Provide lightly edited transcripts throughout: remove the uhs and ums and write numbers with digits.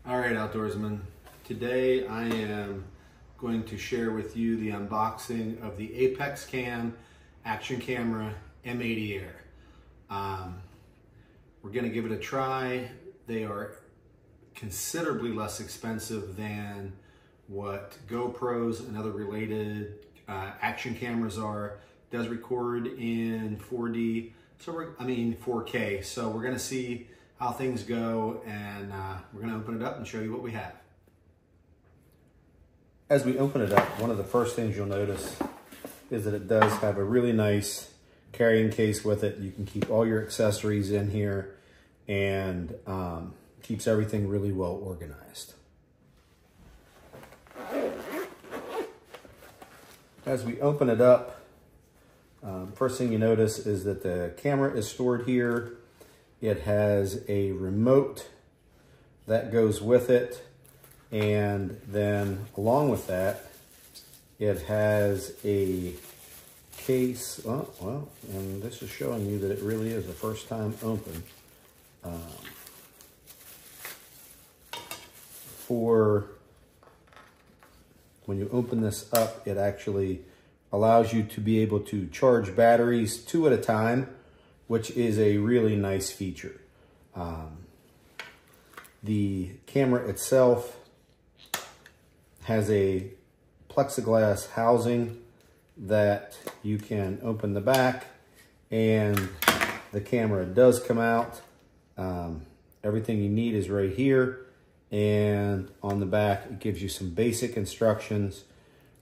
All right, outdoorsmen. Today I am going to share with you the unboxing of the ApexCam action camera M80 Air. We're going to give it a try. They are considerably less expensive than what GoPros and other related action cameras are. It does record in 4D, so 4K. So we're going to see how things go, and we're going to open it up and show you what we have. As we open it up, one of the first things you'll notice is that it does have a really nice carrying case with it. You can keep all your accessories in here, and keeps everything really well organized. As we open it up, first thing you notice is that the camera is stored here. It has a remote that goes with it, and then along with that, it has a case. And this is showing you that it really is the first time open. For when you open this up, it actually allows you to be able to charge batteries 2 at a time, which is a really nice feature. The camera itself has a plexiglass housing that you can open the back, and the camera does come out. Everything you need is right here, and on the back it gives you some basic instructions.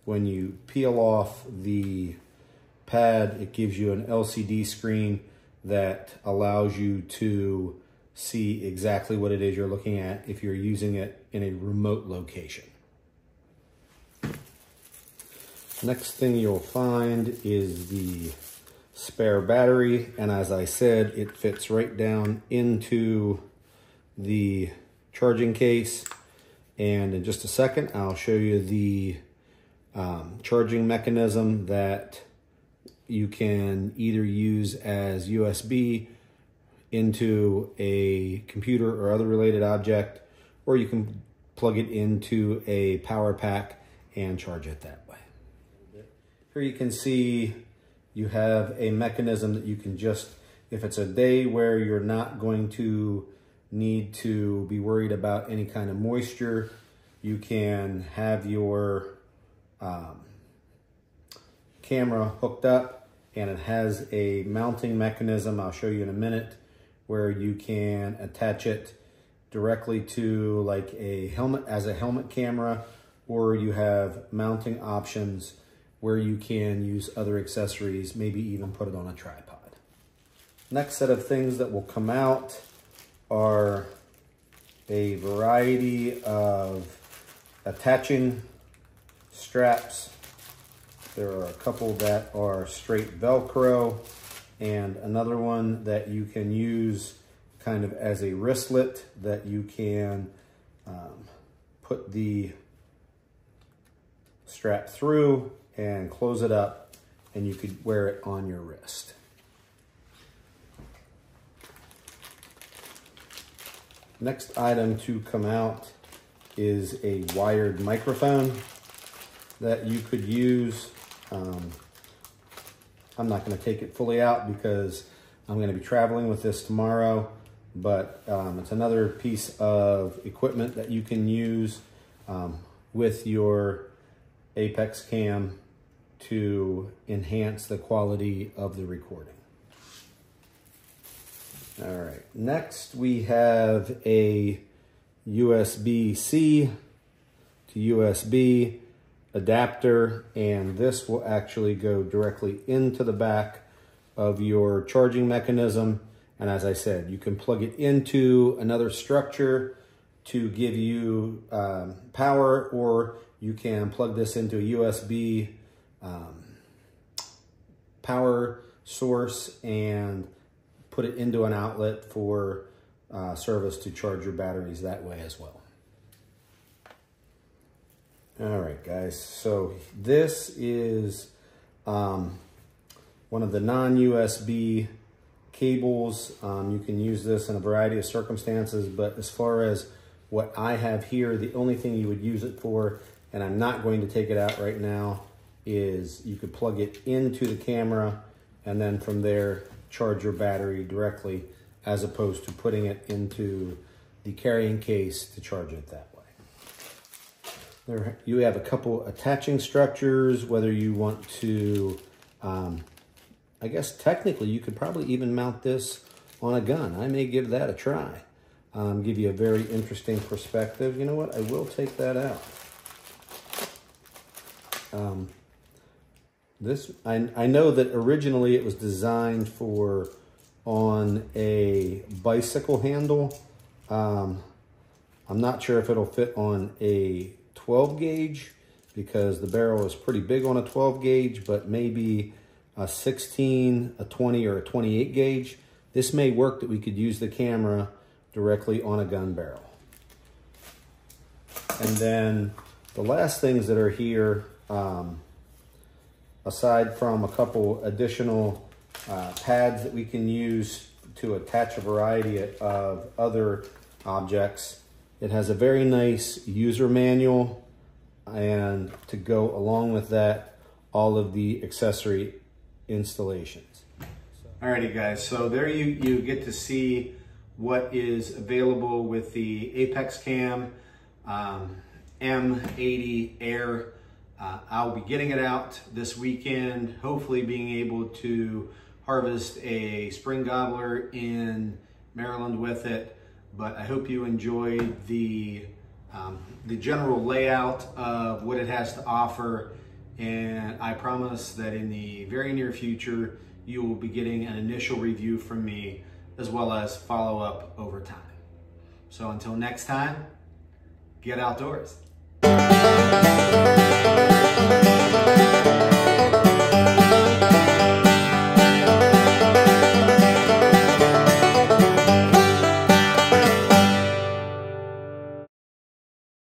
When you peel off the pad, it gives you an LCD screen that allows you to see exactly what it is you're looking at if you're using it in a remote location. Next thing you'll find is the spare battery, and as I said, it fits right down into the charging case. And in just a second, I'll show you the charging mechanism that you can either use as USB into a computer or other related object, or you can plug it into a power pack and charge it that way. Here you can see you have a mechanism that you can just, if it's a day where you're not going to need to be worried about any kind of moisture, you can have your camera hooked up, and it has a mounting mechanism I'll show you in a minute, where you can attach it directly to like a helmet, as a helmet camera, or you have mounting options where you can use other accessories, maybe even put it on a tripod. Next set of things that will come out are a variety of attaching straps. There are a couple that are straight Velcro, and another one that you can use kind of as a wristlet that you can put the strap through and close it up, and you could wear it on your wrist. Next item to come out is a wired microphone that you could use. I'm not going to take it fully out because I'm going to be traveling with this tomorrow, but it's another piece of equipment that you can use with your ApexCam to enhance the quality of the recording. All right, next we have a USB-C to USB adapter, and this will actually go directly into the back of your charging mechanism. And as I said, you can plug it into another structure to give you power, or you can plug this into a USB power source and put it into an outlet for service to charge your batteries that way as well. All right, guys, so this is one of the non-USB cables. You can use this in a variety of circumstances, but as far as What I have here, the only thing you would use it for, and I'm not going to take it out right now, is you could plug it into the camera and then from there charge your battery directly, as opposed to putting it into the carrying case to charge it that way. There, you have a couple attaching structures, whether you want to, I guess technically you could probably even mount this on a gun. I may give that a try. Give you a very interesting perspective. You know what? I will take that out. I know that originally it was designed for on a bicycle handle. I'm not sure if it'll fit on a 12 gauge because the barrel is pretty big on a 12 gauge, but maybe a 16, a 20, or a 28 gauge. This may work that we could use the camera directly on a gun barrel. And then the last things that are here, aside from a couple additional pads that we can use to attach a variety of other objects, it has a very nice user manual, and to go along with that, all of the accessory installations. Alrighty guys, so there you get to see what is available with the ApexCam M80 Air. I'll be getting it out this weekend, hopefully being able to harvest a spring gobbler in Maryland with it. But I hope you enjoyed the general layout of what it has to offer. And I promise that in the very near future, you will be getting an initial review from me, as well as follow up over time. So until next time, get outdoors.